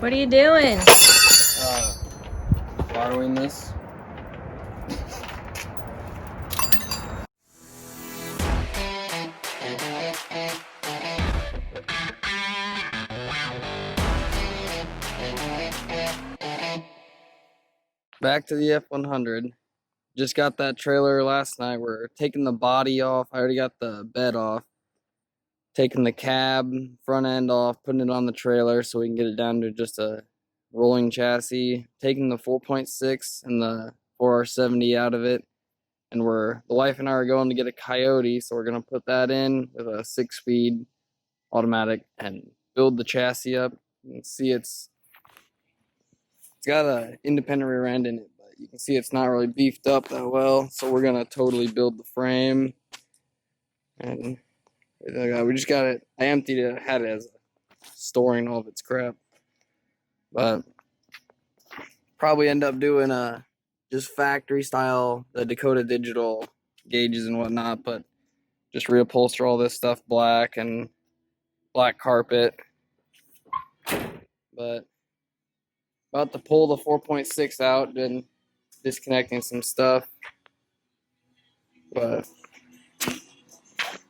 What are you doing? Borrowing this. Back to the F100. Just got that trailer last night. We're taking the body off. I already got the bed off. Taking the cab front end off, putting it on the trailer so we can get it down to just a rolling chassis. Taking the 4.6 and the 4R70 out of it. And the wife and I are going to get a Coyote, so we're going to put that in with a 6-speed automatic and build the chassis up. You can see it's got an independent rear end in it, but you can see it's not really beefed up that well, so we're going to totally build the frame. And we just got it. I emptied it, had it as storing all of its crap, but probably end up doing just factory style, the Dakota Digital gauges and whatnot, but just reupholster all this stuff black and black carpet. But about to pull the 4.6 out, been disconnecting some stuff. But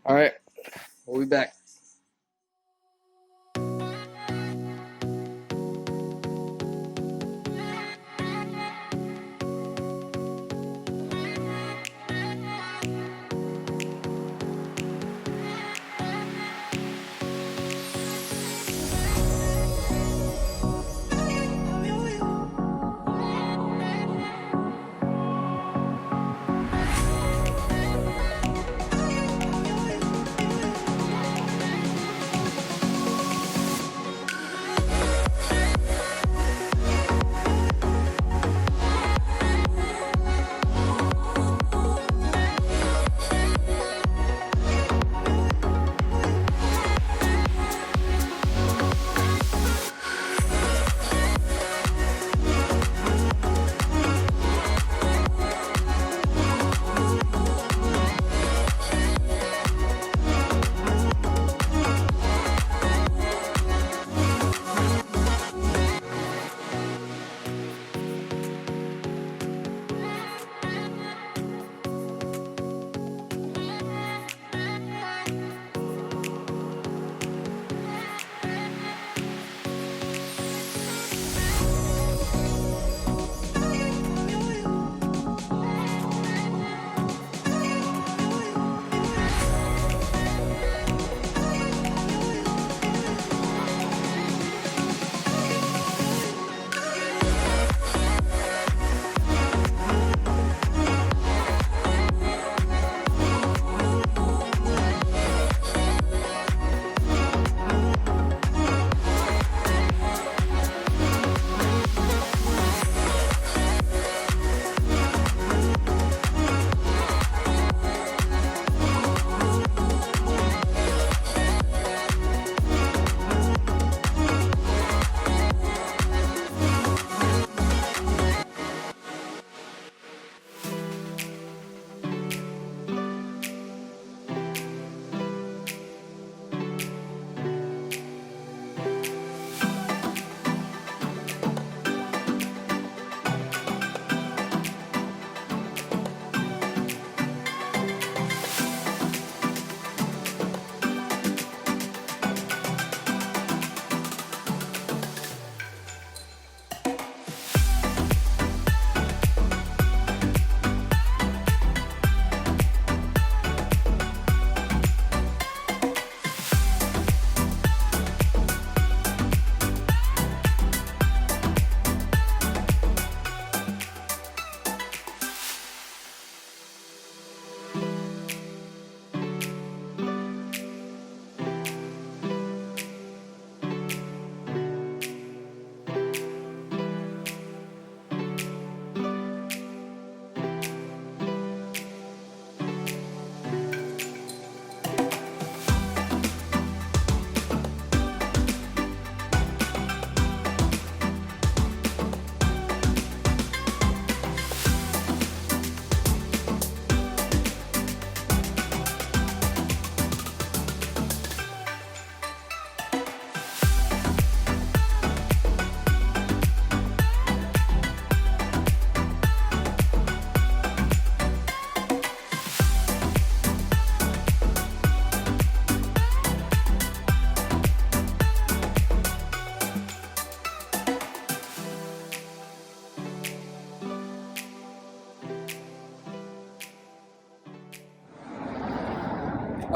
all right, we'll be back.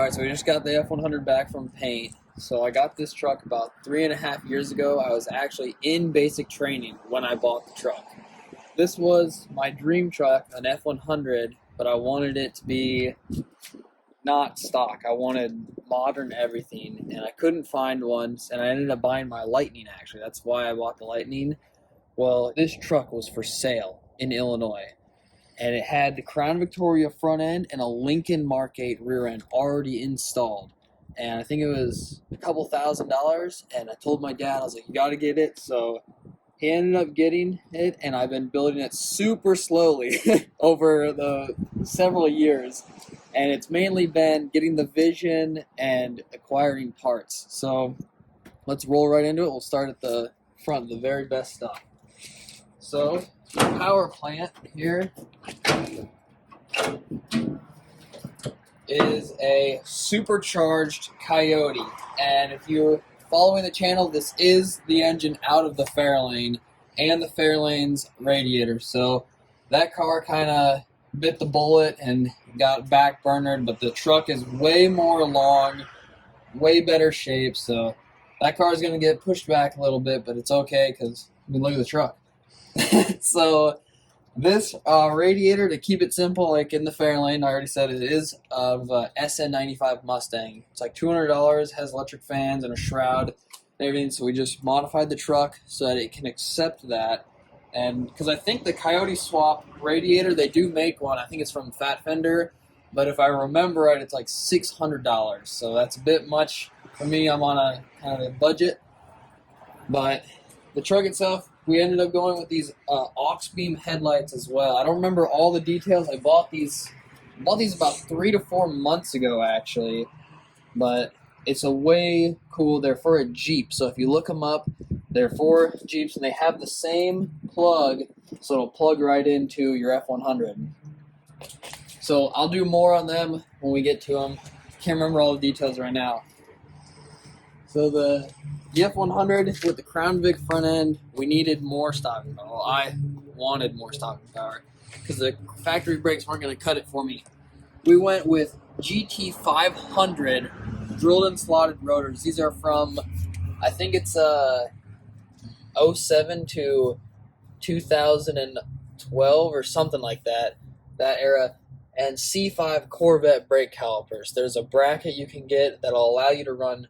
Alright, so we just got the F100 back from paint. So I got this truck about 3.5 years ago. I was actually in basic training when I bought the truck. This was my dream truck, an F100, but I wanted it to be not stock. I wanted modern everything, and I couldn't find one, and I ended up buying my Lightning, actually. That's why I bought the Lightning. Well, this truck was for sale in Illinois, and it had the Crown Victoria front end and a Lincoln Mark 8 rear end already installed. And I think it was a couple $1,000, and I told my dad, I was like, you gotta get it. So he ended up getting it, and I've been building it super slowly over the several years. And it's mainly been getting the vision and acquiring parts. So let's roll right into it. We'll start at the front, the very best stuff. So the power plant here is a Supercharged Coyote, and if you're following the channel, this is the engine out of the Fairlane and the Fairlane's Radiator. So that car kind of bit the bullet and got back burnered, but the truck is way more long, way better shape, so that car is going to get pushed back a little bit, but it's okay because I mean, look at the truck. So this Radiator, to keep it simple, like in the Fairlane, I already said it is of SN95 Mustang. It's like $200, has electric fans and a shroud and everything, so we just modified the truck so that it can accept that. And because I think the Coyote Swap Radiator, they do make one. I think it's from Fat Fender, but if I remember right, it's like $600, so that's a bit much for me. I'm on a kind of a budget. But the truck itself, we ended up going with these aux beam headlights as well. I don't remember all the details. I bought these about 3 to 4 months ago, actually. But it's a way cool. They're for a Jeep, so if you look them up, they're for Jeeps, and they have the same plug, so it'll plug right into your F100. So I'll do more on them when we get to them. Can't remember all the details right now. So the F100 with the Crown Vic front end, we needed more stopping power. Well, I wanted more stopping power because the factory brakes weren't going to cut it for me. We went with GT500 drilled and slotted rotors. These are from, I think it's 07 to 2012 or something like that era. And C5 Corvette brake calipers. There's a bracket you can get that'll allow you to run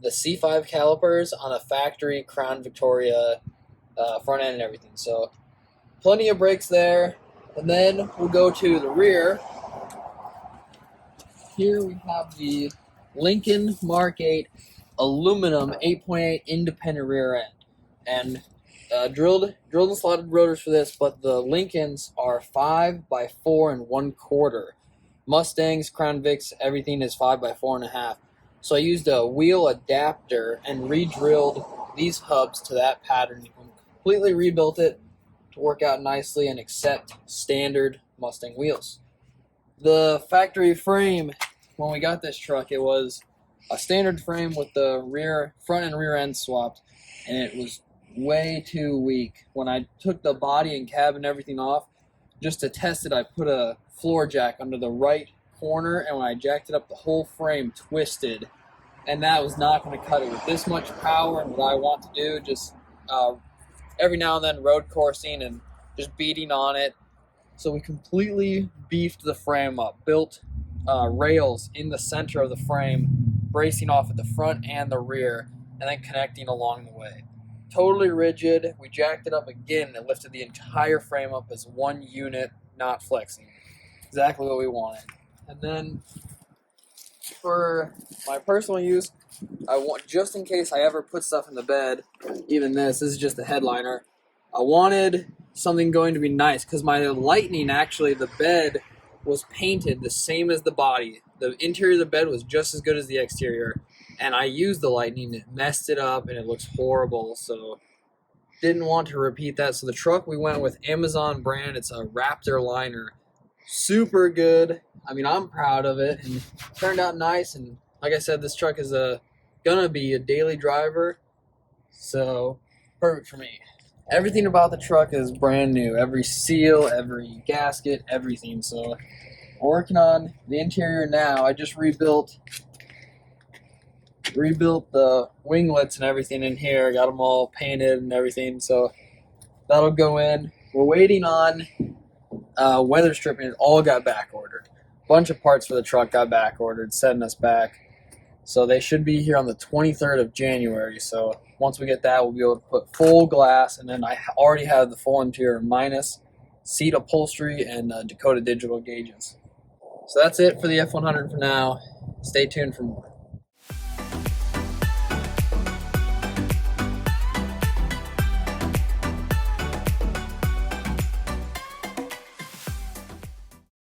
the C5 calipers on a factory Crown Victoria front end and everything. So plenty of brakes there. And then we'll go to the rear. Here we have the Lincoln Mark 8 aluminum 8.8 independent rear end. And drilled and slotted rotors for this, but the Lincolns are 5 by 4 1/4. Mustangs, Crown Vics, everything is 5 by 4 1/2. So I used a wheel adapter and re-drilled these hubs to that pattern. Completely rebuilt it to work out nicely and accept standard Mustang wheels. The factory frame, when we got this truck, it was a standard frame with the front and rear end swapped, and it was way too weak. When I took the body and cab and everything off, just to test it, I put a floor jack under the right corner, and when I jacked it up, the whole frame twisted, and that was not going to cut it with this much power and what I want to do. Just every now and then road coursing and just beating on it. So we completely beefed the frame up, built rails in the center of the frame, bracing off at the front and the rear, and then connecting along the way. Totally rigid. We jacked it up again and lifted the entire frame up as one unit, not flexing. Exactly what we wanted. And then for my personal use, I want, just in case I ever put stuff in the bed, even this is just a headliner, I wanted something going to be nice because my Lightning, actually, the bed was painted the same as the body. The interior of the bed was just as good as the exterior, and I used the Lightning, it messed it up, and it looks horrible, so didn't want to repeat that. So the truck, we went with Amazon brand. It's a Raptor liner. Super good. I mean, I'm proud of it, and it turned out nice. And like I said, this truck is gonna be a daily driver, so perfect for me. Everything about the truck is brand new. Every seal, every gasket, everything. So We're working on the interior now. I just rebuilt the winglets and everything in here. Got them all painted and everything, so that'll go in. We're waiting on weather stripping. It all got back ordered. Bunch of parts for the truck got back ordered, setting us back. So they should be here on the 23rd of January. So once we get that, we'll be able to put full glass, and then I already have the full interior minus seat upholstery and Dakota digital gauges. So that's it for the F100 for now. Stay tuned for more.